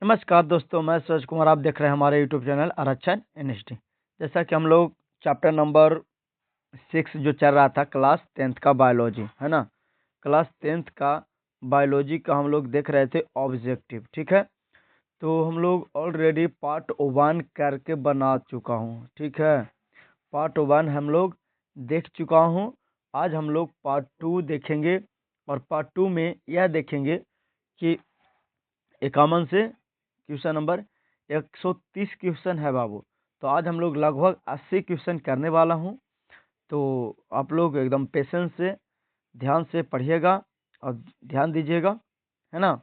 नमस्कार दोस्तों, मैं सूरज कुमार। आप देख रहे हैं हमारे यूट्यूब चैनल आरक्षण एनएसटी। जैसा कि हम लोग चैप्टर नंबर 6 जो चल रहा था, क्लास 10th का बायोलॉजी, है ना। क्लास 10th का बायोलॉजी का हम लोग देख रहे थे ऑब्जेक्टिव, ठीक है। तो हम लोग ऑलरेडी पार्ट 1 करके बना चुका हूँ, ठीक है। पार्ट 1 हम लोग देख चुका हूँ। आज हम लोग पार्ट 2 देखेंगे और पार्ट 2 में यह देखेंगे कि इक्यावन से क्वेश्चन नंबर 130 क्वेश्चन है बाबू। तो आज हम लोग लगभग 80 क्वेश्चन करने वाला हूँ। तो आप लोग एकदम पेशेंस से ध्यान से पढ़िएगा और ध्यान दीजिएगा, है ना।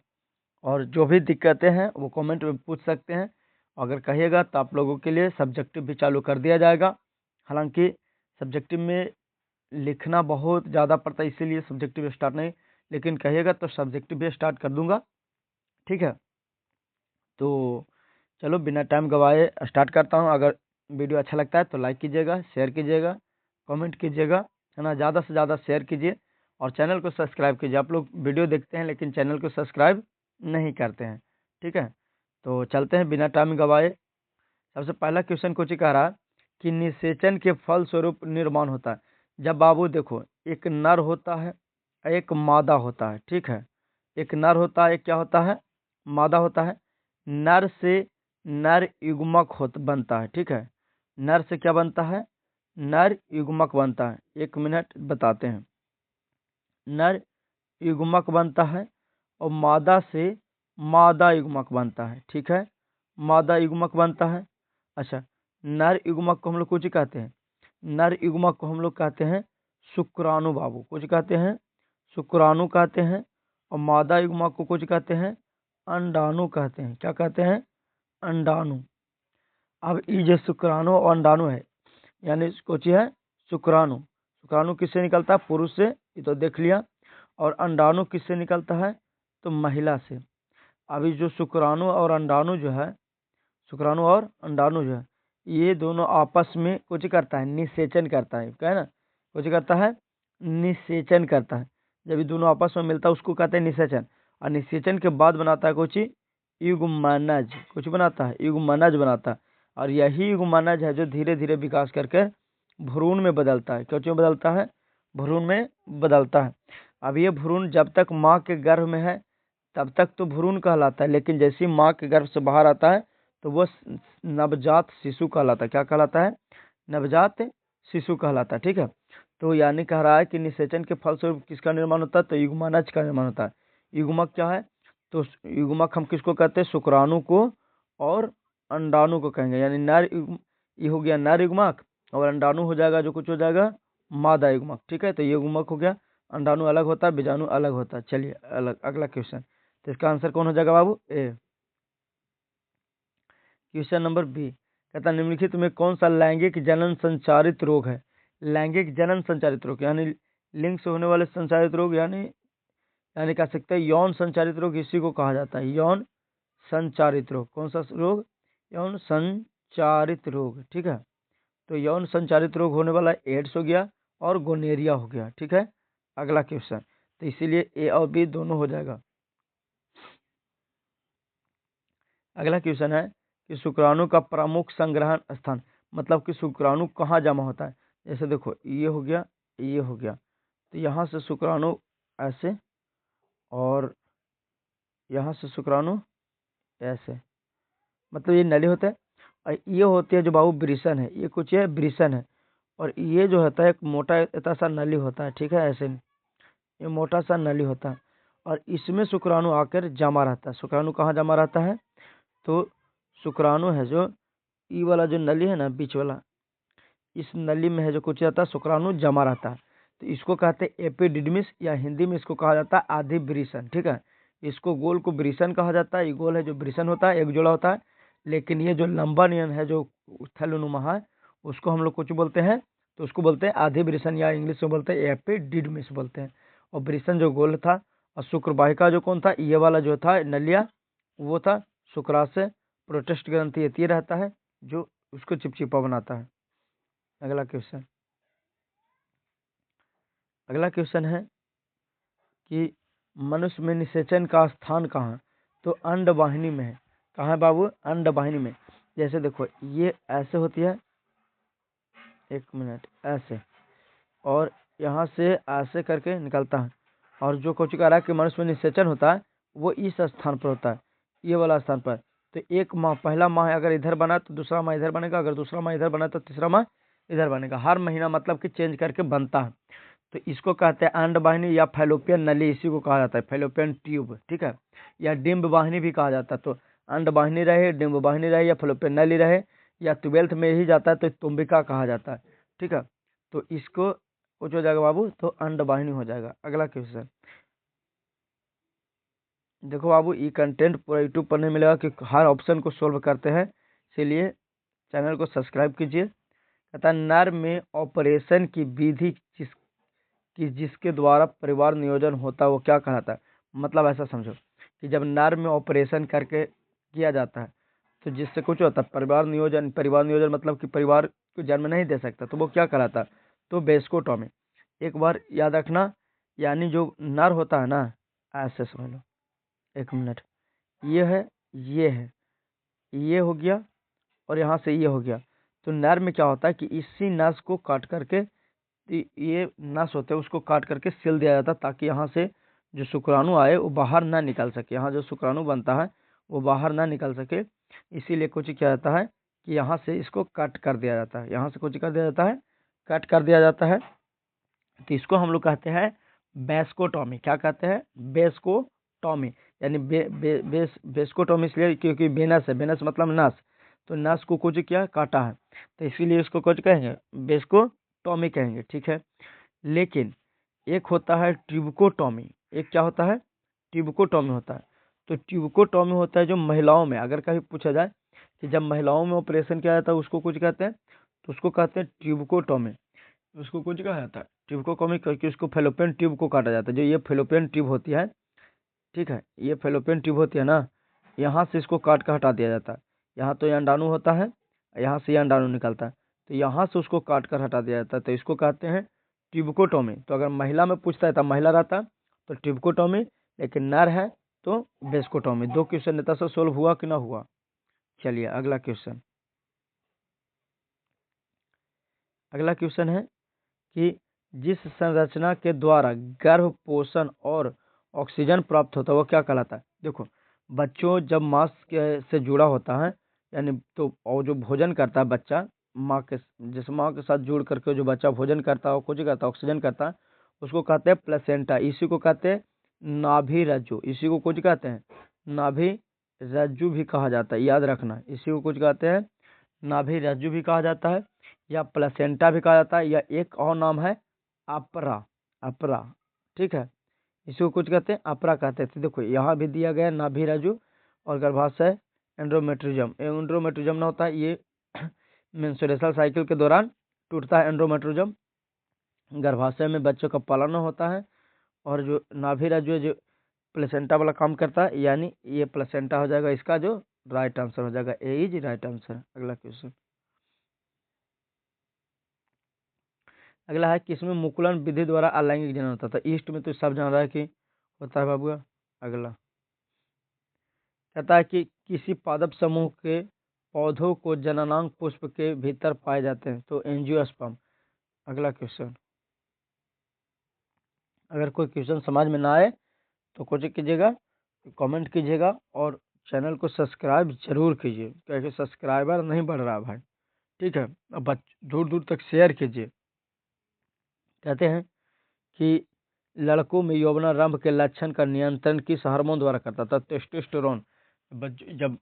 और जो भी दिक्कतें हैं वो कमेंट में पूछ सकते हैं। अगर कहिएगा तो आप लोगों के लिए सब्जेक्टिव भी चालू कर दिया जाएगा। हालांकि सब्जेक्टिव में लिखना बहुत ज़्यादा पड़ता है, इसीलिए सब्जेक्टिव स्टार्ट नहीं, लेकिन कहिएगा तो सब्जेक्टिव भी स्टार्ट कर दूंगा, ठीक है। तो चलो बिना टाइम गवाए स्टार्ट करता हूँ। अगर वीडियो अच्छा लगता है तो लाइक कीजिएगा, शेयर कीजिएगा, कमेंट कीजिएगा, है ना। ज़्यादा से ज़्यादा शेयर कीजिए और चैनल को सब्सक्राइब कीजिए। आप लोग वीडियो देखते हैं लेकिन चैनल को सब्सक्राइब नहीं करते हैं, ठीक है। तो चलते हैं बिना टाइम गवाए। सबसे पहला क्वेश्चन कुछ ही कह रहा है कि निषेचन के फलस्वरूप निर्माण होता है। जब बाबू देखो, एक नर होता है, एक मादा होता है, ठीक है। एक नर होता है, एक क्या होता है, मादा होता है। नर से नर युग्मक बनता है, ठीक है। नर से क्या बनता है, नर युग्मक बनता है। एक मिनट बताते हैं। नर युग्मक बनता है और मादा से मादा युग्मक बनता है, ठीक है। मादा युग्मक बनता है। अच्छा, नर युग्मक को हम लोग कुछ कहते हैं, नर युग्मक को हम लोग कहते हैं शुक्राणु बाबू। कुछ कहते हैं शुक्राणु कहते हैं। और मादा युग्मक को कुछ कहते हैं अंडाणु कहते हैं। क्या कहते हैं, अंडाणु। अब ये जो शुक्राणु और अंडाणु है, यानी कुछ है शुक्राणु। शुक्राणु किससे निकलता है, पुरुष से, ये तो देख लिया। और अंडाणु किससे निकलता है, तो महिला से। अभी जो शुक्राणु और अंडाणु जो है, शुक्राणु और अंडाणु जो है, ये दोनों आपस में कुछ करता है, निषेचन करता है, क्या है ना। कुछ करता है, निषेचन करता है। जब ये दोनों आपस में मिलता है उसको कहते हैं निषेचन। और निषेचन के बाद बनाता है कुछ युग्मनज। कुछ बनाता है, युग्मनज बनाता है। और यही युग्मनज है जो धीरे धीरे विकास करके भ्रूण में बदलता है। क्यों बदलता है, भ्रूण में बदलता है। अब ये भ्रूण जब तक माँ के गर्भ में है तब तक तो भ्रूण कहलाता है, लेकिन जैसे ही माँ के गर्भ से बाहर आता है तो वह नवजात शिशु कहलाता है। क्या कहलाता है, नवजात शिशु कहलाता है, ठीक है। तो यानी कह रहा है कि निषेचन के फलस्वरूप किसका निर्माण होता है, तो युग्मनज का निर्माण होता है। युग्मक क्या है, तो युग्मक हम किसको कहते हैं, शुक्राणु को और अंडाणु को कहेंगे। यानी नर ये हो गया नर युग्मक, और अंडाणु हो जाएगा जो कुछ हो जाएगा मादा युग्मक, ठीक है। तो ये युग्मक हो गया, अंडाणु अलग होता है, बीजाणु अलग होता है। चलिए अलग अगला क्वेश्चन। तो इसका आंसर कौन हो जाएगा बाबू, ए। क्वेश्चन नंबर बी कहता है निम्नलिखित में कौन सा लैंगिक जनन संचारित रोग है। लैंगिक जनन संचारित रोग यानी लिंग से होने वाले संचारित रोग, यानी कह सकते हैं यौन संचारित रोग, इसी को कहा जाता है यौन संचारित रोग। कौन सा रोग, यौन संचारित रोग, ठीक है। तो यौन संचारित रोग होने वाला एड्स हो गया और गोनेरिया हो गया, ठीक है। अगला क्वेश्चन, तो इसीलिए ए और बी दोनों हो जाएगा। अगला क्वेश्चन है कि शुक्राणु का प्रमुख संग्रहण स्थान, मतलब कि शुक्राणु कहाँ जमा होता है। जैसे देखो, ये हो गया, ये हो गया, तो यहाँ से शुक्राणु ऐसे, और यहाँ से शुक्राणु ऐसे, मतलब ये नली होता है। और ये होती है जो बाबू ब्रिसन है, ये कुछ है ब्रिसन है। और ये जो होता है एक मोटा इतना सा नली होता है, ठीक है। ऐसे ये मोटा सा नली होता है और इसमें शुक्राणु आकर जमा रहता है। शुक्राणु कहाँ जमा रहता है, तो शुक्राणु है जो ई वाला जो नली है ना, बीच वाला, इस नली में है जो कुछ रहता है, शुक्राणु जमा रहता है। तो इसको कहते हैं एपिडिडमिस, या हिंदी में इसको कहा जाता है आधि ब्रिसन, ठीक है। इसको गोल को ब्रिसन कहा जाता है। ये गोल है जो ब्रिसन होता है, एक जोड़ा होता है। लेकिन ये जो लंबा नियन है जो थैलोनुमा है, उसको हम लोग कुछ बोलते हैं, तो उसको बोलते हैं आधि ब्रिसन, या इंग्लिश में बोलते हैं एपिडिडमिस बोलते हैं। और ब्रिसन जो गोल था, और शुक्रवाहिका जो कौन था, ये वाला जो था नलिया, वो था शुक्राशय। प्रोटेस्ट ग्रंथि ये रहता है जो उसको चिपचिपा बनाता है। अगला क्वेश्चन, अगला क्वेश्चन है कि मनुष्य में निषेचन का स्थान कहाँ, तो अंडवाहिनी में है। कहाँ है बाबू? अंड वाहिनी में। जैसे देखो ये ऐसे होती है, एक मिनट, ऐसे, और यहाँ से ऐसे करके निकलता है। और जो कुछ कह रहा है कि मनुष्य में निषेचन होता है वो इस स्थान पर होता है, ये वाला स्थान पर। तो एक माह, पहला माह अगर इधर बना तो दूसरा माह इधर बनेगा, अगर दूसरा माह इधर बना तो तीसरा माह इधर बनेगा। हर महीना मतलब कि चेंज करके बनता है। तो इसको कहते हैं अंड वाहिनी या फैलोपियन नली, इसी को कहा जाता है फैलोपियन ट्यूब, ठीक है, या डिम्ब वाहिनी भी कहा जाता है। तो अंड वाहिनी रहे, डिम्ब वाहिनी रहे, या फैलोपियन नली रहे, या ट्वेल्थ में ही जाता है तो तुम्बिका कहा जाता है, ठीक है। तो इसको कुछ हो जाएगा बाबू, तो अंड वाहिनी हो जाएगा। अगला क्वेश्चन देखो बाबू, ये कंटेंट पूरा यूट्यूब पर नहीं मिलेगा कि हर ऑप्शन को सोल्व करते हैं, इसीलिए चैनल को सब्सक्राइब कीजिए। कहता है नर में ऑपरेशन की विधि जिसके द्वारा परिवार नियोजन होता है वो क्या कहलाता है? मतलब ऐसा समझो कि जब नर में ऑपरेशन करके किया जाता है तो जिससे कुछ होता है परिवार नियोजन। परिवार नियोजन मतलब कि परिवार को जन्म नहीं दे सकता, तो वो क्या कहलाता है? तो वेस्कोटॉमी। एक बार याद रखना, यानी जो नर होता है ना, ऐसे समझ लो, एक मिनट, ये है, ये है, ये हो गया, और यहाँ से ये हो गया। तो नर में क्या होता है कि इसी नस को काट करके, ये नस होते हैं उसको काट करके सिल दिया जाता है, ताकि यहाँ से जो शुक्राणु आए वो बाहर ना निकल सके। यहाँ जो शुक्राणु बनता है वो बाहर ना निकल सके, इसीलिए कुछ किया जाता है कि यहाँ से इसको कट कर दिया जाता है। यहाँ से कुछ कर दिया जाता है, कट कर दिया जाता है। तो इसको हम लोग कहते हैं बेस्कोटॉमी। क्या कहते हैं? बेस्कोटॉमी। यानी बेस्कोटॉमी इसलिए क्योंकि बेनस है, बेनस मतलब नस, तो नस को कुछ किया, काटा है, तो इसीलिए इसको कुछ कहेंगे, बेस्कोटॉमी कहेंगे, ठीक है। लेकिन एक होता है ट्यूबकोटॉमी। एक क्या होता है? ट्यूबकोटॉमी होता है। तो ट्यूबकोटॉमी होता है जो महिलाओं में, अगर कभी पूछा जाए कि जब महिलाओं में ऑपरेशन किया जाता है उसको कुछ कहते हैं, तो उसको कहते हैं ट्यूबकोटॉमी। उसको कुछ कहा जाता है ट्यूबकोटॉमी, क्योंकि उसको फेलोपियन ट्यूब को काटा जाता है। जो ये फेलोपियन ट्यूब होती है, ठीक है, ये फेलोपियन ट्यूब होती है ना, यहाँ से इसको काट कर हटा दिया जाता है। यहाँ तो ये अंडाणु होता है, यहाँ से ये अंडाणु निकलता है, तो यहाँ से उसको काट कर हटा दिया जाता है, तो इसको कहते हैं ट्यूबकोटॉमी। तो अगर महिला में पूछता है तब महिला रहता है तो ट्यूबकोटॉमी, लेकिन नर है तो बेस्कोटॉमी। दो क्वेश्चन नेता से सोल्व हुआ कि ना हुआ? चलिए अगला क्वेश्चन। अगला क्वेश्चन है कि जिस संरचना के द्वारा गर्भ पोषण और ऑक्सीजन प्राप्त होता है वो क्या कहलाता है? देखो बच्चों जब मांस से जुड़ा होता है, यानी तो और जो भोजन करता है बच्चा, माँ के, जैसे माँ के साथ जुड़ करके जो बच्चा भोजन करता है, कुछ करता है, ऑक्सीजन करता है, उसको कहते हैं प्लेसेंटा। इसी को कहते हैं नाभि रज्जु। इसी को कुछ कहते हैं नाभि रज्जु भी कहा जाता है, याद रखना। इसी को कुछ कहते हैं नाभि रज्जु भी कहा जाता है, या प्लेसेंटा भी कहा जाता है, या एक और नाम है अपरा। अपरा, ठीक है, इसको कुछ कहते हैं अपरा कहते हैं। तो देखो यहाँ भी दिया गया नाभि रज्जु और गर्भाशय एंड्रोमेट्रिज्म। एंड्रोमेट्रिज्म ना होता है ये मेंस्ट्रुएशन साइकिल के दौरान टूटता है एंड्रोमेट्रिज्म। गर्भाशय में बच्चों का पालन होता है, और जो नाभि रज्जु है जो प्लेसेंटा वाला काम करता है, यानी ये प्लेसेंटा हो जाएगा, इसका जो राइट आंसर हो जाएगा, ए इज राइट आंसर। अगला क्वेश्चन। अगला है किसमें मुकुलन विधि द्वारा अलैंगिक जनन होता था? ईस्ट में तो सब जान रहा है कि होता है बाबू। अगला कहता है कि किसी पादप समूह के पौधों को जननांग पुष्प के भीतर पाए जाते हैं, तो एंजियोस्पर्म। अगला क्वेश्चन। अगर कोई क्वेश्चन समझ में ना आए तो कुछ कीजिएगा, कमेंट कीजिएगा, और चैनल को सब्सक्राइब जरूर कीजिए, क्योंकि सब्सक्राइबर नहीं बढ़ रहा भाई, ठीक है। अब दूर दूर तक शेयर कीजिए। कहते हैं कि लड़कों में यौवनारंभ के लक्षण का नियंत्रण किस हार्मोन द्वारा करता था? टेस्टोस्टेरोन। जब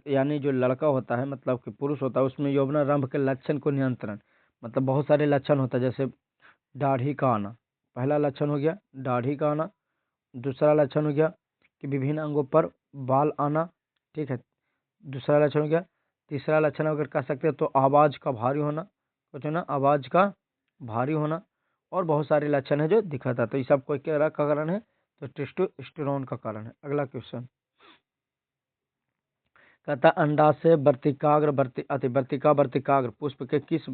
यानी जो लड़का होता है, मतलब कि पुरुष होता है, उसमें यौवनारंभ के लक्षण को नियंत्रण, मतलब बहुत सारे लक्षण होता है, जैसे दाढ़ी का आना, पहला लक्षण हो गया दाढ़ी का आना। दूसरा लक्षण हो गया कि विभिन्न अंगों पर बाल आना, ठीक है, दूसरा लक्षण हो गया। तीसरा लक्षण अगर कह सकते हैं तो आवाज़ का भारी होना, कुछ है ना, आवाज़ का भारी होना, और बहुत सारे लक्षण है जो दिखाता है। तो ये सब कोई क्या का कारण है? तो टेस्टोस्टेरोन का कारण है। अगला क्वेश्चन कहता अंडा से वर्तिकाग्र वर्तिका वर्तिकाग्र पुष्प के किस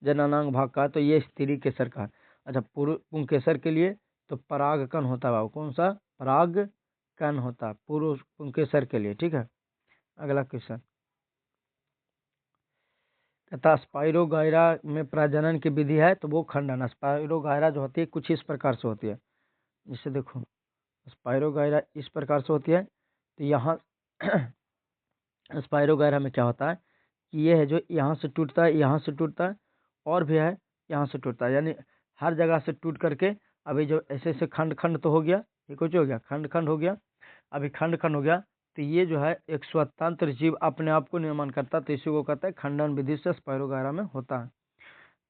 जननांग भाग का है? तो ये स्त्री केसर का है। अच्छा, पुंकेसर के लिए तो परागकण होता है बाबू। कौन सा? परागकण होता है पुरुष पुंकेसर के लिए, ठीक है। अगला क्वेश्चन कहता स्पाइरोगाइरा में प्रजनन की विधि है, तो वो खंडन। स्पाइरोगाइरा जो होती है कुछ इस प्रकार से होती है, जिससे देखो स्पाइरोगाइरा इस प्रकार से होती है। तो यहाँ स्पाइरोगाइरा में क्या होता है कि ये है जो यहाँ से टूटता है, यहाँ से टूटता है, और भी है यहाँ से टूटता है, यानी हर जगह से टूट करके अभी जो ऐसे ऐसे खंड खंड तो हो गया, ये कुछ हो गया, खंड खंड हो गया, अभी खंड खंड हो गया। तो ये जो है एक स्वतंत्र जीव अपने आप को निर्माण करता है, तो इसी को कहते हैं खंडन विधि से स्पाइरोगाइरा में होता है।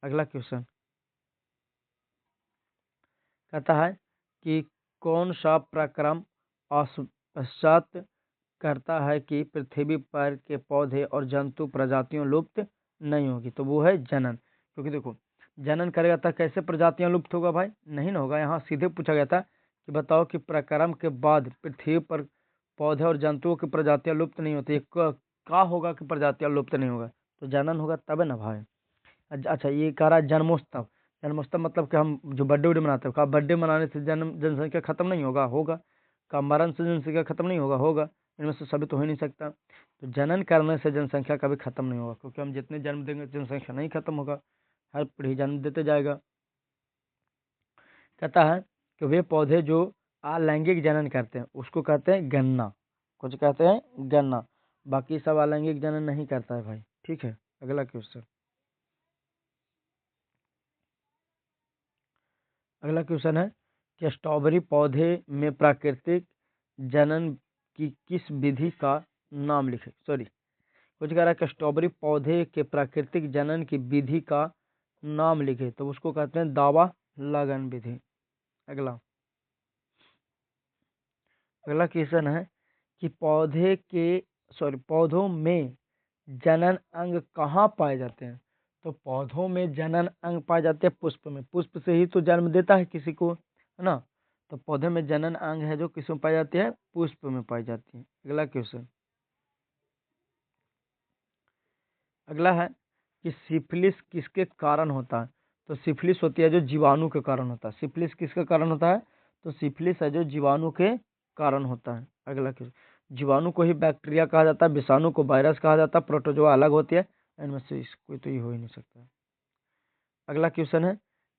अगला क्वेश्चन कहता है कि कौन सा प्रक्रम पश्चात करता है कि पृथ्वी पर के पौधे और जंतु प्रजातियों लुप्त नहीं होगी, तो वो है जनन। क्योंकि देखो जनन करेगा तो कैसे प्रजातियां लुप्त होगा भाई, नहीं ना होगा। यहाँ सीधे पूछा गया था कि बताओ कि प्रक्रम के बाद पृथ्वी पर पौधे और जंतुओं की प्रजातियां लुप्त नहीं होती, क्या होगा कि प्रजातियां लुप्त नहीं होगा, तो जनन होगा तब है ना भाई। अच्छा ये कह रहा है जन्मोत्सव। जन्मोत्सव मतलब कि हम जो बर्थडे वर्डे मनाते हैं, क्या बर्थडे मनाने से जनसंख्या खत्म नहीं होगा, होगा। का मरण से जनसंख्या खत्म नहीं होगा, होगा। इनमें से सभी तो हो ही नहीं सकता। तो जनन करने से जनसंख्या कभी खत्म नहीं होगा, क्योंकि हम जितने जन्म देंगे जनसंख्या नहीं खत्म होगा, हर पीढ़ी जन्म देते जाएगा। कहता है कि वे पौधे जो अलैंगिक जनन करते हैं उसको कहते हैं गन्ना, कुछ कहते हैं गन्ना, बाकी सब अलैंगिक जनन नहीं करता है भाई। ठीक है, अगला क्वेश्चन। अगला क्वेश्चन है कि स्ट्रॉबेरी पौधे में प्राकृतिक जनन की किस विधि का नाम लिखे। सॉरी, कुछ कह रहा है कि स्ट्रॉबेरी पौधे के प्राकृतिक जनन की विधि का नाम लिखे, तो उसको कहते हैं दावा लगन विधि। अगला अगला क्वेश्चन है कि पौधों में जनन अंग कहाँ पाए जाते हैं, तो पौधों में जनन अंग पाए जाते हैं पुष्प में। पुष्प से ही तो जन्म देता है किसी को, है ना। तो पौधे में जनन अंग है जो किस में पाई जाती है, पुष्प में पाई जाती है। अगला क्वेश्चन अगला है कि सिफिलिस किसके कारण होता है, तो सिफिलिस होती है जो जीवाणु के कारण होता है। सिफिलिस किसके कारण होता है, तो सिफिलिस है जो जीवाणु के कारण होता है। अगला क्वेश्चन, जीवाणु को ही बैक्टीरिया कहा जाता है, विषाणु को वायरस कहा जाता है, प्रोटोजोआ अलग होती है, इनमें से कोई तो ये हो ही नहीं सकता। अगला क्वेश्चन है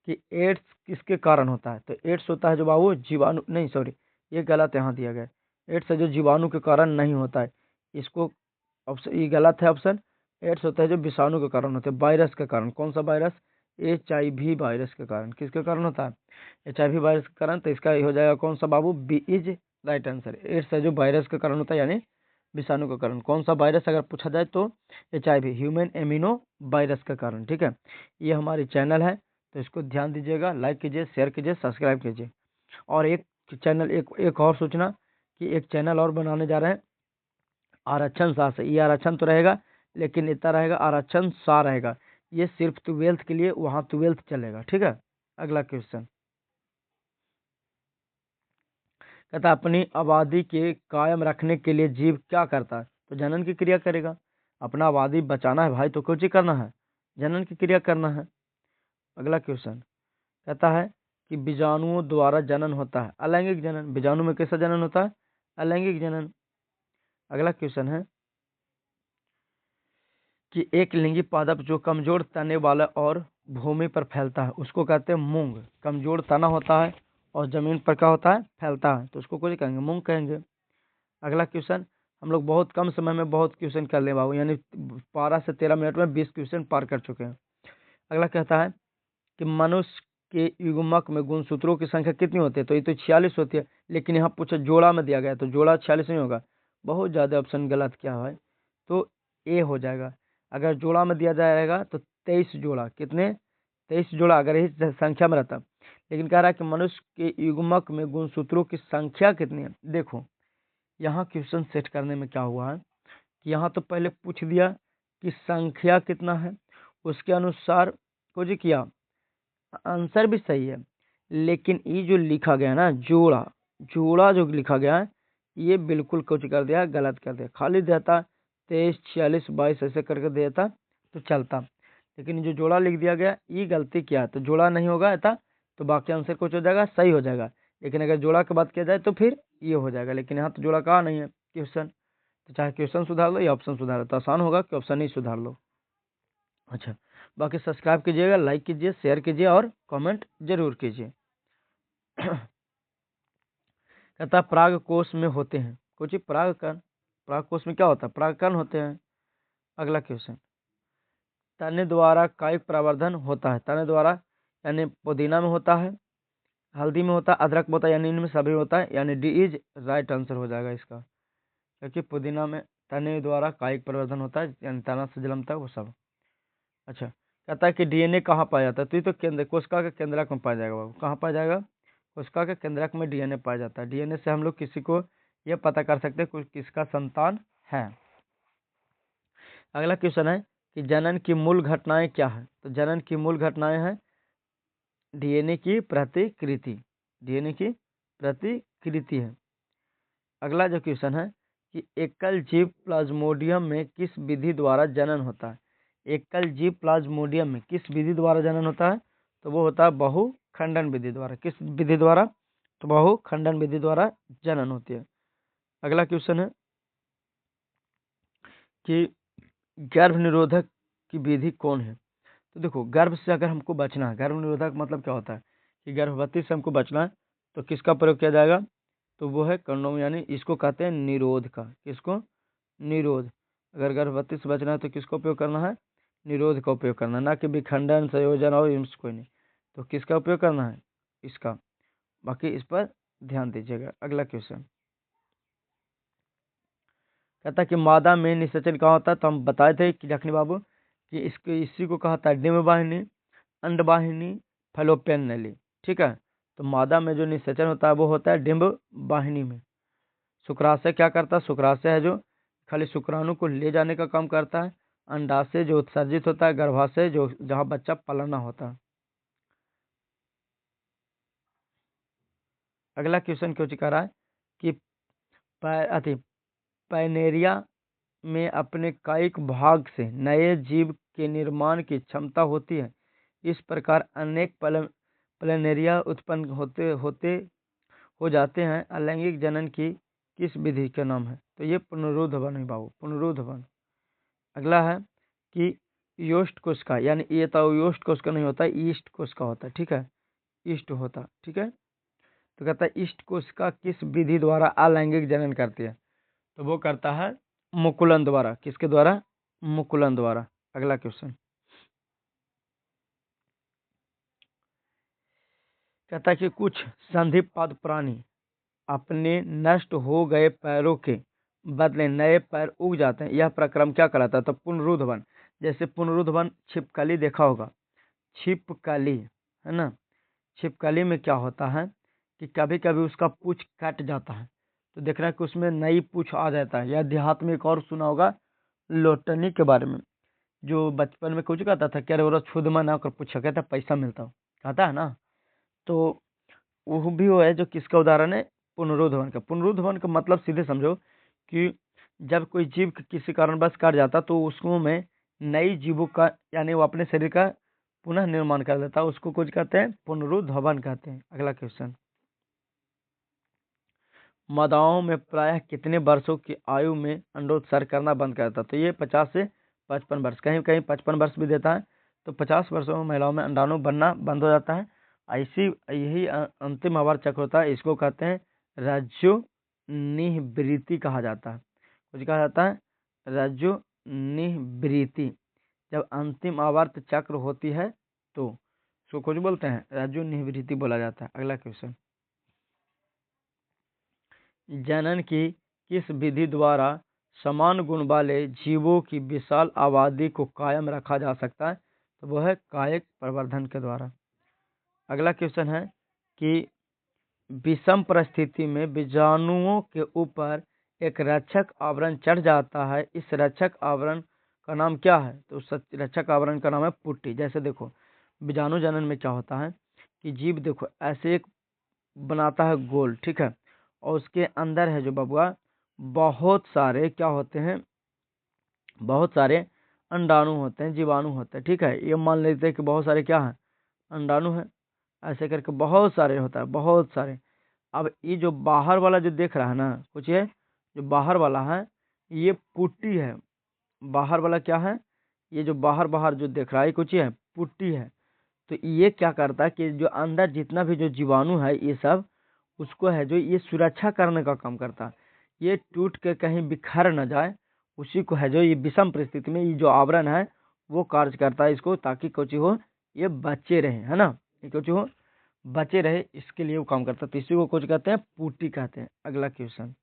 कि एड्स किसके कारण होता है, तो एड्स होता है जो बाबू जीवाणु नहीं, सॉरी ये गलत यहाँ दिया गया है। एड्स है जो जीवाणु के कारण नहीं होता है, इसको ऑप्शन ये गलत है ऑप्शन। एड्स होता है जो विषाणु के कारण होता है, वायरस के कारण। कौन सा वायरस, HIV वायरस के कारण। किसके कारण होता है, HIV वायरस के कारण, तो इसका ये हो जाएगा कौन सा बाबू, B is right answer. AIDS है जो वायरस के कारण होता है, यानी विषाणु के कारण। कौन सा वायरस अगर पूछा जाए तो HIV, ह्यूमन एमिनो वायरस के कारण। ठीक है, ये हमारी चैनल है, तो इसको ध्यान दीजिएगा, लाइक कीजिए, शेयर कीजिए, सब्सक्राइब कीजिए। और एक चैनल एक और सूचना कि एक चैनल और बनाने जा रहे हैं आरक्षण सा से। ये आरक्षण तो रहेगा लेकिन इतना रहेगा, आरक्षण सा रहेगा। ये सिर्फ 12th के लिए, वहाँ 12th चलेगा। ठीक है, अगला क्वेश्चन कहता है अपनी आबादी के कायम रखने के लिए जीव क्या करता है, तो जनन की क्रिया करेगा। अपना आबादी बचाना है भाई तो कुछ ही करना है, जनन की क्रिया करना है। अगला क्वेश्चन कहता है कि बीजाणुओं द्वारा जनन होता है, अलैंगिक जनन। बीजाणु में कैसा जनन होता है, अलैंगिक जनन। अगला क्वेश्चन है कि एक लिंगी पादप जो कमजोर तने वाला और भूमि पर फैलता है उसको कहते हैं मूंग। कमजोर तना होता है और जमीन पर क्या होता है, फैलता है, तो उसको कुछ कहेंगे, मूंग कहेंगे। अगला क्वेश्चन, हम लोग बहुत कम समय में बहुत क्वेश्चन कर ले बाबू, यानी 12 से 13 मिनट में 20 क्वेश्चन पार कर चुके हैं। अगला कहता है कि मनुष्य के युग्मक में गुणसूत्रों की संख्या कितनी होती है, तो ये तो 46 होती है, लेकिन यहाँ पूछा जोड़ा में दिया गया है, तो जोड़ा 46 नहीं होगा, बहुत ज़्यादा ऑप्शन गलत क्या है, तो ए हो जाएगा। अगर जोड़ा में दिया जाएगा तो 23 जोड़ा, कितने, 23 जोड़ा अगर इस संख्या में रहता। लेकिन कह रहा है कि मनुष्य के युग्मक में गुणसूत्रों की संख्या कितनी है। देखो यहाँ क्वेश्चन सेट करने में क्या हुआ है कि यहाँ तो पहले पूछ दिया कि संख्या कितना है, उसके अनुसार कुछ किया, आंसर भी सही है, लेकिन ये जो लिखा गया ना जोड़ा, जोड़ा जो लिखा गया है ये बिल्कुल कुछ कर दिया, गलत कर दिया। खाली देता 23, 46, 22 ऐसे करके देता तो चलता, लेकिन ये जो जोड़ा लिख दिया गया ये गलती किया, तो जोड़ा नहीं होगा ऐसा, तो बाकी आंसर कुछ हो जाएगा, सही हो जाएगा। लेकिन अगर जोड़ा की बात किया जाए तो फिर ये हो जाएगा, लेकिन यहाँ तो जोड़ा कहा नहीं है क्वेश्चन, तो चाहे क्वेश्चन सुधार लो या ऑप्शन सुधार लो, तो आसान होगा कि ऑप्शन ही सुधार लो। अच्छा, बाकी सब्सक्राइब कीजिएगा, लाइक कीजिए, शेयर कीजिए और कमेंट जरूर कीजिए। कहता प्राग कोश में होते हैं, कुछ प्राग कोश में क्या होता है? प्राग कण होते हैं। अगला क्वेश्चन, तने द्वारा कायिक प्रवर्धन होता है। तने द्वारा यानी पुदीना में होता है, हल्दी में होता है, अदरक में होता है, यानी इनमें सभी होता है, यानी डी इज राइट आंसर हो जाएगा इसका, क्योंकि पुदीना में तने द्वारा कायिक प्रवर्धन होता है, यानी तना से जन्मता है वो सब। अच्छा, कहता है कि डीएनए कहाँ पाया जाता है? तो ये तो केंद्र कोशिका के केंद्रक में पाया जाएगा बाबू। कहाँ पाया जाएगा? कोशिका के केंद्रक में डीएनए पाया जाता है। डीएनए से हम लोग किसी को यह पता कर सकते हैं किसका संतान है। अगला क्वेश्चन है कि जनन की मूल घटनाएं क्या है? तो जनन की मूल घटनाएं हैं डीएनए की प्रतिकृति, डीएनए की प्रतिकृति है। अगला जो क्वेश्चन है कि एकल जीव प्लाज्मोडियम में किस विधि द्वारा जनन होता है? एकल जीव प्लाज्मोडियम में किस विधि द्वारा जनन होता है? तो वो होता है बहुखंडन विधि द्वारा। किस विधि द्वारा? तो बहुखंडन विधि द्वारा जनन होती है। अगला क्वेश्चन है कि गर्भ निरोधक की विधि कौन है? तो देखो, गर्भ से अगर हमको बचना है, गर्भ निरोधक मतलब क्या होता है कि गर्भवती से हमको बचना है, तो किसका प्रयोग किया जाएगा? तो वो है कंडोम, यानी इसको कहते हैं निरोध का। किसको? निरोध। अगर गर्भवती से बचना है तो किसका उपयोग करना है? निरोध का उपयोग करना है, ना कि विखंडन, संयोजन और इम्स कोई नहीं। तो किसका उपयोग करना है? इसका। बाकी इस पर ध्यान दीजिएगा। अगला क्वेश्चन कहता है कि मादा में निषेचन कहाँ होता है? तो हम बताए थे कि लखनी बाबू कि इसी को कहा था डिम्ब वाहिनी, अंडवाहिनी, फैलोपियन नली। ठीक है, तो मादा में जो निषेचन होता है वो होता है डिम्ब वाहिनी में। शुक्राशय क्या करता है? शुक्राशय है जो खाली शुक्राणु को ले जाने का काम करता है। अंडाशय जो उत्सर्जित होता है, गर्भाशय जो जहाँ बच्चा पलना होता है। अगला क्वेश्चन क्यों कह रहा है कि पैनेरिया में अपने कायिक भाग से नए जीव के निर्माण की क्षमता होती है। इस प्रकार अनेक प्लेनेरिया उत्पन्न होते हो जाते हैं। अलैंगिक जनन की किस विधि का नाम है? तो ये पुनरुत्थान है बाबू, पुनरुत्थान। अगला है कि योस्ट कोशिका, यानी ये तो योस्ट कोशिका नहीं होता, ईस्ट कोशिका होता है। ठीक है, ईस्ट होता। ठीक है, तो कहता है ईस्ट कोशिका किस विधि द्वारा अलैंगिक जनन करती है? तो वो करता है मुकुलन द्वारा। किसके द्वारा? मुकुलन द्वारा। अगला क्वेश्चन कहता है कि कुछ संधिपाद प्राणी अपने नष्ट हो गए पैरों के बदले नए पैर उग जाते हैं, यह प्रक्रम क्या कहलाता है? तो पुनरुत्थान। जैसे पुनरुत्थान छिपकली देखा होगा, छिपकली है ना, छिपकली में क्या होता है कि कभी कभी उसका पूंछ कट जाता है, तो देखना है कि उसमें नई पूंछ आ जाता है। या देहात में एक और सुना होगा लोटनी के बारे में, जो बचपन में कुछ कहता था, क्या रे वो छुद में ना कर पूछा, कहता पैसा मिलता हो, कहता है ना। तो वो भी वो है जो किसका उदाहरण है? पुनरुत्थान का। पुनरुत्थान का मतलब सीधे समझो कि जब कोई जीव किसी कारणवश काट जाता तो उसको में नई जीवों का, यानी वो अपने शरीर का पुनः निर्माण कर देता है, उसको कुछ कहते हैं? पुनरुत्थान कहते हैं। अगला क्वेश्चन, मादाओं में प्रायः कितने वर्षों की आयु में अंडोत्सर्ग करना बंद करता है? तो ये 50 से 55 वर्ष, कहीं कहीं 55 वर्ष भी देता है। तो 50 वर्षों में महिलाओं में अंडाणु बनना बंद हो जाता है। ऐसी यही अंतिम आवर चक्र होता है, इसको कहते हैं रज्जु निवृत्ति कहा जाता है। कुछ कहा जाता है रज्जु निवृत्ति। जब अंतिम आवर्त चक्र होती है तो उसको कुछ बोलते हैं रज्जु निवृत्ति बोला जाता है। अगला क्वेश्चन, जनन की किस विधि द्वारा समान गुण वाले जीवों की विशाल आबादी को कायम रखा जा सकता है? तो वह है कायिक प्रवर्धन के द्वारा। अगला क्वेश्चन है कि विषम परिस्थिति में बीजाणुओं के ऊपर एक रक्षक आवरण चढ़ जाता है, इस रक्षक आवरण का नाम क्या है? तो उस रक्षक आवरण का नाम है पुट्टी। जैसे देखो, बीजाणु जनन में क्या होता है कि जीव देखो ऐसे एक बनाता है गोल, ठीक है, और उसके अंदर है जो बबुआ बहुत सारे क्या होते हैं? बहुत सारे अंडाणु होते हैं, जीवाणु होते हैं। ठीक है, ये मान लेते हैं कि बहुत सारे क्या हैं? अंडाणु है। ऐसे करके बहुत सारे होता है, बहुत सारे। अब ये जो बाहर वाला जो देख रहा है ना, कुछ ये जो बाहर वाला है, ये पुट्टी है, बाहर वाला क्या है, ये जो बाहर बाहर जो देख रहा है कुछ है पुट्टी है। तो ये क्या करता है कि जो अंदर जितना भी जो जीवाणु है ये सब उसको है जो ये सुरक्षा करने का काम करता है, ये टूट के कहीं बिखर न जाए, उसी को है जो ये विषम परिस्थिति में ये जो आवरण है वो कार्य करता है इसको, ताकि कुछ हो ये बचे रहे, है ना, ये कुछ हो बचे रहे, इसके लिए वो काम करता है। तो इसी को कुछ कहते हैं पुट्टी कहते हैं। अगला क्वेश्चन,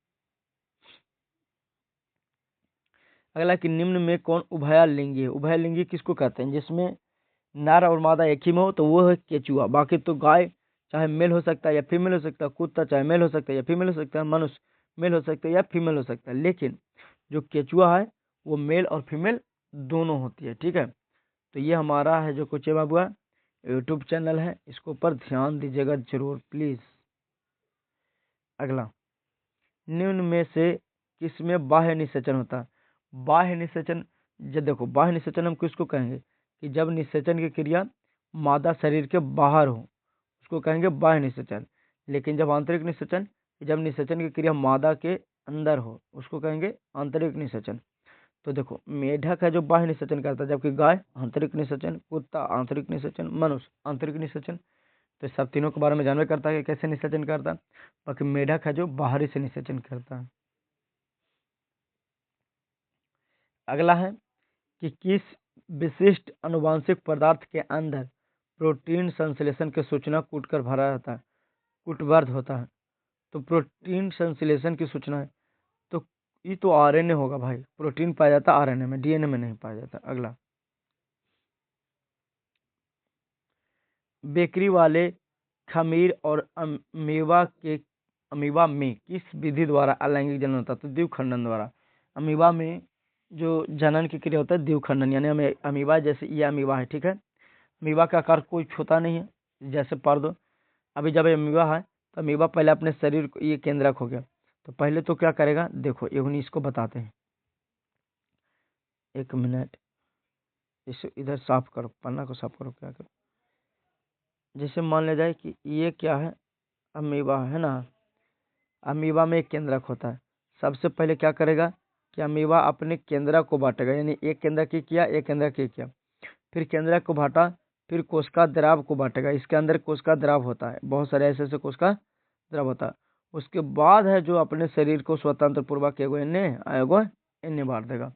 अगला कि निम्न में कौन उभयलिंगी है। उभयलिंगी किसको कहते हैं, जिसमें नर और मादा एक ही में हो, तो वो है केचुआ। बाकी तो गाय चाहे मेल हो सकता है या फीमेल हो सकता है, कुत्ता चाहे मेल हो सकता है या फीमेल हो सकता है, मनुष्य मेल हो सकता है या फीमेल हो सकता है, लेकिन जो केचुआ है वो मेल और फीमेल दोनों होती है। ठीक है, तो ये हमारा है जो कुचे बाबुआ यूट्यूब चैनल है, इसको ऊपर ध्यान दीजिएगा जरूर प्लीज। अगला, निम्न में से किसमें बाह्य निषेचन होता है। बाह्य निषेचन, जब देखो बाह्य निषेचन हम किसको कहेंगे कि जब निषेचन की क्रिया मादा शरीर के बाहर हो उसको कहेंगे बाह्य निषेचन, लेकिन जब आंतरिक निषेचन, जब निषेचन की क्रिया मादा के अंदर हो उसको कहेंगे आंतरिक निषेचन। तो देखो मेढक है जो बाह्य निषेचन करता है, जबकि गाय आंतरिक निषेचन, कुत्ता आंतरिक निषेचन, मनुष्य आंतरिक निषेचन। तो सब तीनों के बारे में जानवे करता है कि कैसे निषेचन करता है। बाकी मेढक है जो बाहरी से निषेचन करता है। अगला है कि किस विशिष्ट अनुवांशिक पदार्थ के अंदर प्रोटीन संश्लेषण की सूचना कूटकर भरा रहता है, कूटबद्ध होता है। तो प्रोटीन संश्लेषण की सूचना है, तो ये तो आरएनए होगा भाई, प्रोटीन पाया जाता है आरएनए में, डीएनए में नहीं पाया जाता। अगला, बेकरी वाले खमीर और अमीबा में किस विधि द्वारा अलैंगिक जनन होता है, तो द्विखंडन द्वारा। अमीबा में जो जनन की क्रिया होता है द्विखंडन, यानी हमें अमीबा जैसे ये अमीबा है, ठीक है, अमीबा का आकार कोई छोटा नहीं है, जैसे पढ़ दो। अभी जब ये अमीबा है तो अमीबा पहले अपने शरीर को ये केंद्रक हो गया, तो पहले तो क्या करेगा, देखो ये इसको बताते हैं, एक मिनट, इसे इधर साफ करो, पन्ना को साफ करो, क्या करो, जैसे मान लिया जाए कि ये क्या है, अमीबा है ना, अमीबा में एक केंद्रक होता है। सबसे पहले क्या करेगा कि अमीबा अपने केंद्रक को बांटेगा, यानी एक केंद्रक की किया, एक केंद्रक की किया, फिर केंद्रक को बांटा, फिर कोशिका द्राव को बांटेगा। इसके अंदर कोशिका द्राव होता है, बहुत सारे ऐसे ऐसे कोशिका द्राव होता है। उसके बाद है जो अपने शरीर को स्वतंत्र पूर्वक एगो एने बांट देगा।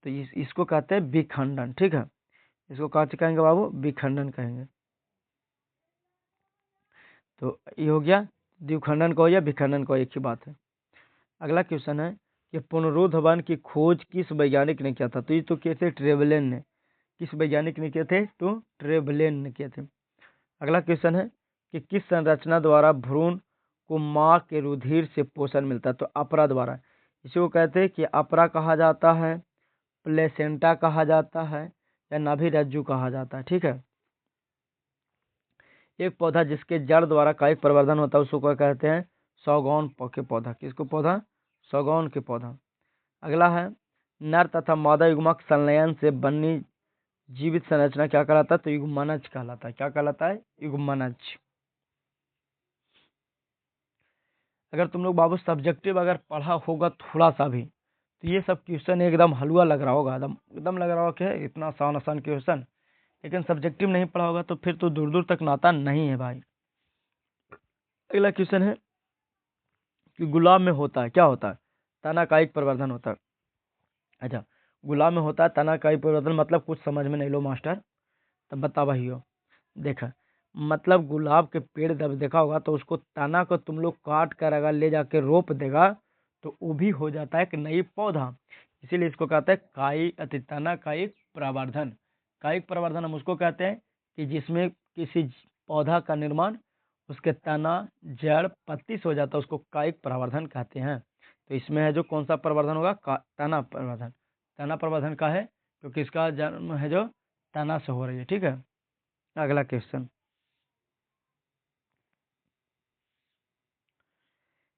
तो इसको कहते हैं विखंडन। ठीक है, इसको कहा कहेंगे बाबू, विखंडन कहेंगे। तो ये हो गया, द्विखंडन को या विखंडन को एक ही बात है। अगला क्वेश्चन है कि पुनरुद्ध वन की खोज किस वैज्ञानिक ने किया था, तो ये तो किए थे ट्रेवलेन ने। किस वैज्ञानिक ने किए थे, तो ट्रेवलेन ने किए थे। अगला क्वेश्चन है कि किस संरचना द्वारा भ्रूण को माँ के रुधिर से पोषण मिलता है, तो अपरा द्वारा। इसी को कहते हैं कि अपरा कहा जाता है, प्लेसेंटा कहा जाता है, या नाभि रज्जु कहा जाता है। ठीक है, एक पौधा जिसके जड़ द्वारा कायिक प्रवर्धन होता है उसको क्या कहते हैं, सौगौन के पौधा। किसको पौधा, सौगौन के पौधा। अगला है नर तथा मादा युग्मक संलयन से बनी जीवित संरचना क्या कहलाता है, तो युग्मनज कहलाता है। क्या कहलाता है, युग्मनज। अगर तुम लोग बाबू सब्जेक्टिव अगर पढ़ा होगा थोड़ा सा भी, तो ये सब क्वेश्चन एकदम हलवा लग रहा होगा, एकदम एकदम लग रहा होगा कि इतना आसान आसान क्वेश्चन। लेकिन सब्जेक्टिव नहीं पढ़ा होगा तो फिर तो दूर दूर तक नाता नहीं है भाई। अगला क्वेश्चन है कि गुलाब में होता है, क्या होता है, तना कायिक प्रवर्धन होता है। अच्छा, गुलाब में होता है तना कायिक प्रवर्धन, मतलब कुछ समझ में नहीं लो मास्टर, तब बता भाई हो। देखा, मतलब गुलाब के पेड़ जब देखा होगा तो उसको तना को तुम लोग काट कर अगर ले जाके रोप देगा तो वो भी हो जाता है एक नई पौधा। इसीलिए इसको कहते हैं काई अति तना कायिक प्रवर्धन। कायिक प्रवर्धन हम उसको कहते हैं कि जिसमें किसी पौधा का निर्माण उसके तना जड़ पत्ती से हो जाता है, उसको कायिक प्रवर्धन कहते हैं। तो इसमें है जो कौन सा प्रवर्धन होगा, तना प्रवर्धन। तना प्रवर्धन का है क्योंकि इसका जन्म है जो तना से हो रही है। ठीक है, अगला क्वेश्चन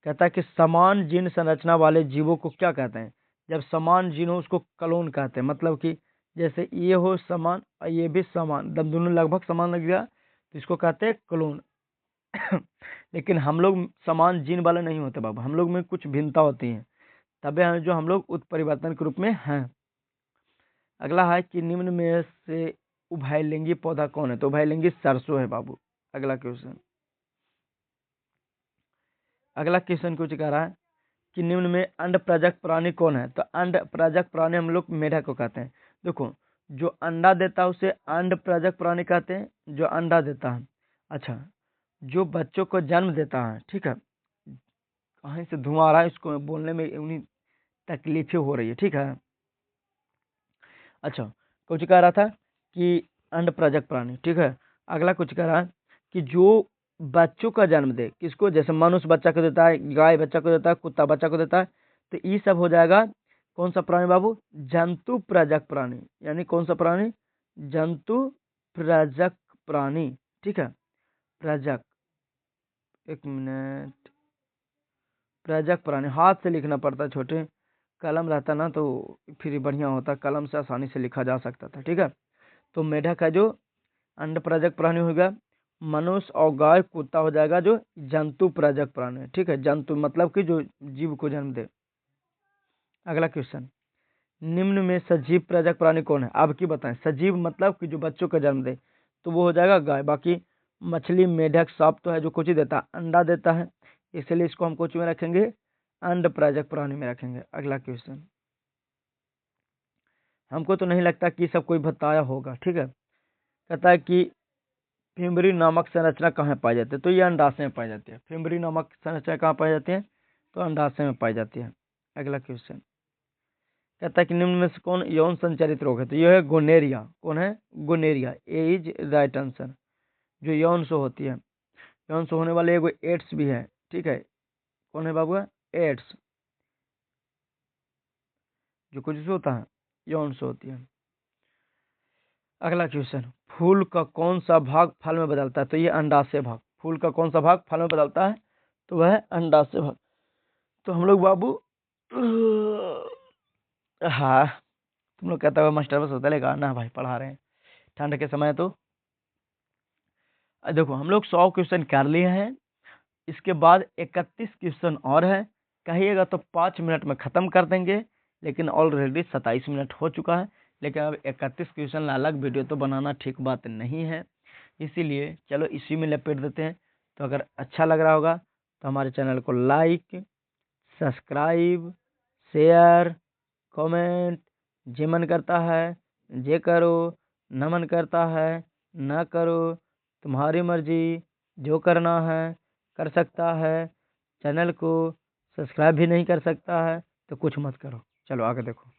कहता है कि समान जीन संरचना वाले जीवों को क्या कहते हैं। जब समान जीन हो उसको क्लोन कहते हैं, मतलब कि जैसे ये हो समान और ये भी समान, जब दोनों लगभग समान लग गया तो इसको कहते हैं क्लोन। लेकिन हम लोग समान जीन वाले नहीं होते बाबू, हम लोग में कुछ भिन्नता होती है। तबे हैं जो हम लोग उत्परिवर्तन के रूप में हैं। अगला है कि निम्न में से उभयलिंगी पौधा कौन है? तो उभयलिंगी सरसों है बाबू। अगला क्वेश्चन कुछ कह रहा है कि निम्न में अंड प्रजक प्राणी कौन है? तो अंड प्रजक प्राणी हम लोग मेढक को कहते हैं। देखो, जो अंडा देता है उसे अंड प्रजक प्राणी कहते हैं, जो अंडा देता है। अच्छा, जो बच्चों को जन्म देता है, ठीक है, कहीं से धुआं आ रहा है, इसको बोलने में उन्हीं तकलीफें हो रही है, ठीक है। अच्छा, कुछ कह रहा था कि अंड प्रजक प्राणी, ठीक है। अगला कुछ कह रहा है कि जो बच्चों का जन्म दे, किसको? जैसे मनुष्य बच्चा को देता है, गाय बच्चा को देता है, कुत्ता बच्चा को देता है, तो ये सब हो जाएगा कौन सा प्राणी बाबू? जंतु प्रजक प्राणी। यानी कौन सा प्राणी? जंतु प्रजक प्राणी, ठीक है। प्रजक, एक मिनट, प्रजक प्राणी हाथ से लिखना पड़ता है, छोटे कलम रहता ना तो फिर बढ़िया होता, कलम से आसानी से लिखा जा सकता था, ठीक है। तो मेढक है जो अंड प्रजक प्राणी हो गया। मनुष्य और गाय कुत्ता हो जाएगा जो जंतु प्रजक प्राणी, ठीक है। जंतु मतलब कि जो जीव को जन्म दे। अगला क्वेश्चन, निम्न में सजीव प्रजक प्राणी कौन है? अब की बताएं। सजीव मतलब कि जो बच्चों का जन्म दे, तो वो हो जाएगा गाय। बाकी मछली, मेढक, सांप तो है जो कुछ देता है, अंडा देता है, इसलिए इसको हम कुछ में रखेंगे, अंड प्रजक प्राणी में रखेंगे। अगला क्वेश्चन, हमको तो नहीं लगता कि सब कोई बताया होगा, ठीक है। कहता है कि फिमरी नामक संरचना कहाँ पाई जाती है? तो ये अंडाशय में पाई जाती है। फिमरी नामक संरचना कहाँ पाई जाती है? तो अंडाशय में पाई जाती है। अगला क्वेश्चन कहता है कि निम्न में से कौन यौन संचारित रोग है? तो यह है गोनेरिया। कौन है? Gonorrhoea. A is right answer. जो यौन से होती है, यौन से होने वाले एगो एड्स भी है, ठीक है। कौन है बाबू? एड्स, जो कुछ से होता है, यौन से होती है। अगला क्वेश्चन, फूल का कौन सा भाग फल में बदलता है? तो ये अंडाशय भाग। फूल का कौन सा भाग फल में बदलता है? तो वह है अंडाशय भाग। तो हम लोग बाबू हाँ, तुम लोग कहता हुआ मास्टर बस होता लेगा ना भाई, पढ़ा रहे हैं ठंड के समय। तो देखो, हम लोग 100 क्वेश्चन कर लिए हैं, इसके बाद 31 क्वेश्चन और है। कहिएगा तो 5 मिनट में खत्म कर देंगे, लेकिन ऑलरेडी 27 मिनट हो चुका है। लेकिन अब 31 क्वेश्चन अलग वीडियो तो बनाना ठीक बात नहीं है, इसीलिए चलो इसी में लपेट देते हैं। तो अगर अच्छा लग रहा होगा तो हमारे चैनल को लाइक, सब्सक्राइब, शेयर, कमेंट, जे मन करता है जे करो, न मन करता है न करो, तुम्हारी मर्जी, जो करना है कर सकता है। चैनल को सब्सक्राइब भी नहीं कर सकता है तो कुछ मत करो। चलो आगे देखो।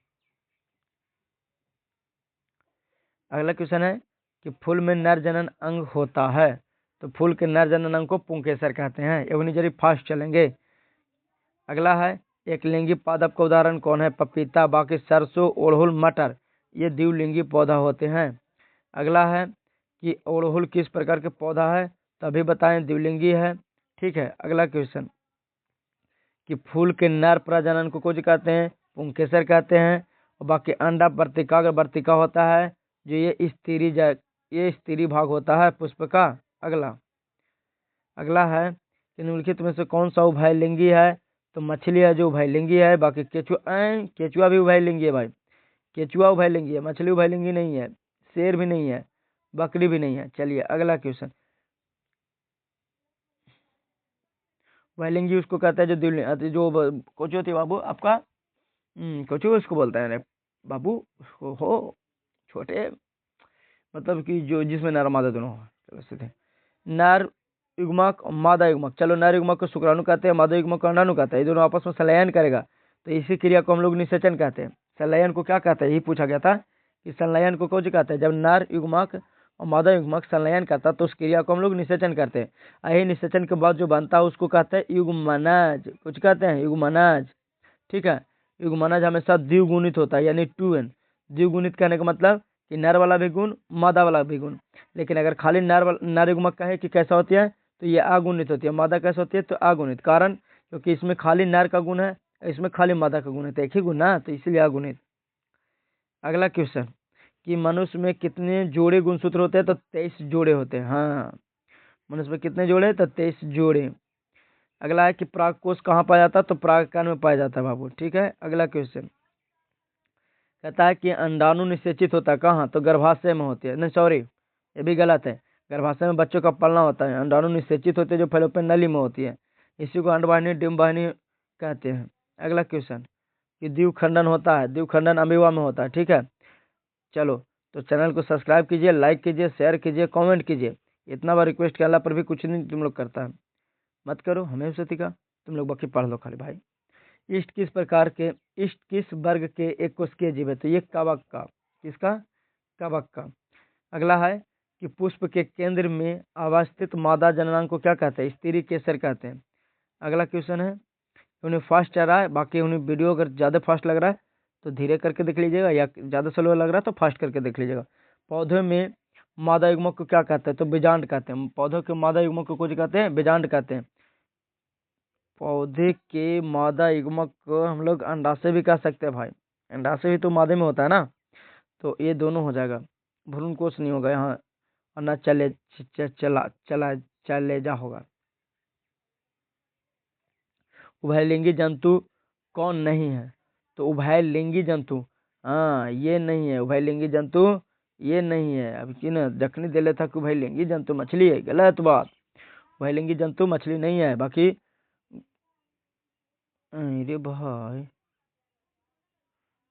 अगला क्वेश्चन है कि फूल में नर जनन अंग होता है। तो फूल के नर जनन अंग को पुंकेसर कहते हैं। एवनी जरी फास्ट चलेंगे। अगला है एक लिंगी पादप का उदाहरण कौन है? पपीता। बाकी सरसों, ओड़हुल, मटर ये द्विलिंगी पौधा होते हैं। अगला है कि ओड़हुल किस प्रकार के पौधा है? तभी बताएं, द्विलिंगी है, ठीक है। अगला क्वेश्चन कि फूल के नर प्रजनन को कुछ कहते हैं? पुंकेसर कहते हैं। और बाकी अंडा वर्तिका, अगर वर्तिका होता है जो ये स्त्री भाग होता है पुष्प का। अगला है कि निम्नलिखित में से कौन सा उभयलिंगी है? तो मछली है जो उभयलिंगी है। बाकी केचुआ भी उभयलिंगी है भाई। केचुआ उभयलिंगी है, मछली उभयलिंगी नहीं है, शेर भी नहीं है, बकरी भी नहीं है। चलिए अगला क्वेश्चन, उभयलिंगी उसको कहता है जो कोचो होती है बाबू आपका, कोचो उसको बोलता है रे बाबू, उसको हो छोटे, मतलब कि जो जिसमें नर मादा दोनों हो। चलो सीधे नर युग्मक और मादा युग्मक। चलो, नर युग्मक को शुक्राणु कहते हैं, मादा युग्मक को अंडाणु कहते हैं। ये दोनों आपस में संलयन करेगा तो इसी क्रिया को हम लोग निषेचन कहते हैं। संलयन को क्या कहते हैं, यही पूछा गया था कि संलयन को कौन कहते हैं? जब नर युग्मक और मादा युग्मक संलयन करता है तो उस क्रिया को हम लोग निषेचन करते हैं। यही निषेचन के बाद जो बनता है उसको कहते हैं युग्मनज। कुछ कहते हैं युग्मनज, ठीक है। युग्मनज हमेशा द्विगुणित होता है, यानी 2n। द्विगुणित कहने का मतलब कि नर वाला भी गुण, मादा वाला भी गुण। लेकिन अगर खाली नर युग्मक कहे कि कैसा होती है तो ये अगुणित होती है। मादा कैसे होती है? तो अगुणित। कारण क्योंकि इसमें खाली नर का गुण है, इसमें खाली मादा का गुण है, तो एक ही गुण ना, तो इसलिए अगुणित। अगला क्वेश्चन कि मनुष्य में कितने जोड़े गुणसूत्र होते हैं? तो 23 जोड़े होते हैं। हाँ, मनुष्य में कितने जोड़े? तो 23 जोड़े। अगला है कि पराग कोष कहाँ पाया जाता है, तो परागकण में पाया जाता है बाबू। ठीक है, अगला क्वेश्चन कहता है कि अंडाणु निषेचित होता है कहाँ, तो गर्भाशय में होती है। नहीं सॉरी, ये भी गलत है। गर्भाशय में बच्चों का पलना होता है। अंडाणु निषेचित होते हैं जो फैलोपियन नली में होती है, इसी को अंडवाहिनी डिम्बवाहिनी कहते हैं। अगला क्वेश्चन कि द्विखंडन होता है, द्विखंडन अमीबा में होता है। ठीक है, चलो तो चैनल को सब्सक्राइब कीजिए, लाइक कीजिए, शेयर कीजिए, कमेंट कीजिए। इतना बार रिक्वेस्ट के अल्लाह पर भी कुछ नहीं तुम लोग करता है, मत करो हमें सती का, तुम लोग बाकी पढ़ लो खाली भाई। ईस्ट किस प्रकार के, ईस्ट किस वर्ग के एक कोशिकीय जीव है, तो ये कवक का, किसका, कवक का। अगला है कि पुष्प के केंद्र में अवस्थित मादा जननांग को क्या कहते हैं, स्त्री केसर कहते हैं। अगला क्वेश्चन है, उन्हें फास्ट चल रहा है, बाकी उन्हें वीडियो अगर ज़्यादा फास्ट लग रहा है तो धीरे करके देख लीजिएगा, या ज़्यादा स्लो लग रहा है तो फास्ट करके देख लीजिएगा। पौधे में मादा युग्मक को क्या कहते हैं, तो बीजांड कहते हैं। पौधों के मादा युग्मक को कुछ कहते हैं, बीजांड कहते हैं। पौधे के मादा युग्मक को हम लोग अंडाशय भी कह सकते हैं भाई, अंडाशय भी तो मादे में होता है ना, तो ये दोनों हो जाएगा, भ्रूणकोश नहीं होगा यहाँ, और ना चलेजा होगा। उभयलिंगी जंतु कौन नहीं है, तो उभयलिंगी जंतु, हाँ ये नहीं है उभयलिंगी जंतु, ये नहीं है। अब कि ना जखनी दिले था कि उभयलिंगी जंतु मछली है, गलत बात। उभयलिंगी जंतु मछली नहीं है। बाकी अरे भाई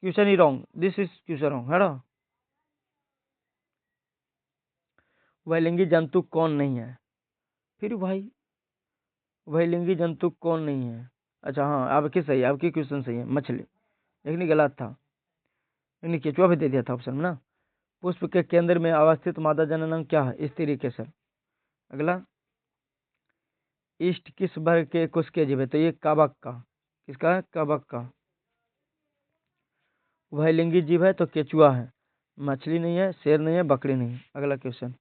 question he wrong, this is question wrong है ना। उभयलिंगी जंतु कौन नहीं है, फिर भाई उभयलिंगी जंतु कौन नहीं है। अच्छा हाँ, आपकी सही है, आपकी क्वेश्चन सही है, मछली, लेकिन गलत था, लेकिन केचुआ भी दे दिया था ऑप्शन में ना। पुष्प के केंद्र में अवस्थित मादा जननांग क्या है, स्त्री केसर। अगला, ईस्ट किस वर्ग के कोशिकीय जीव है, तो ये कवक का, किसका है, कवक का। उभयलिंगी जीव है तो केचुआ है, मछली नहीं है, शेर नहीं है, बकरी नहीं है। अगला क्वेश्चन,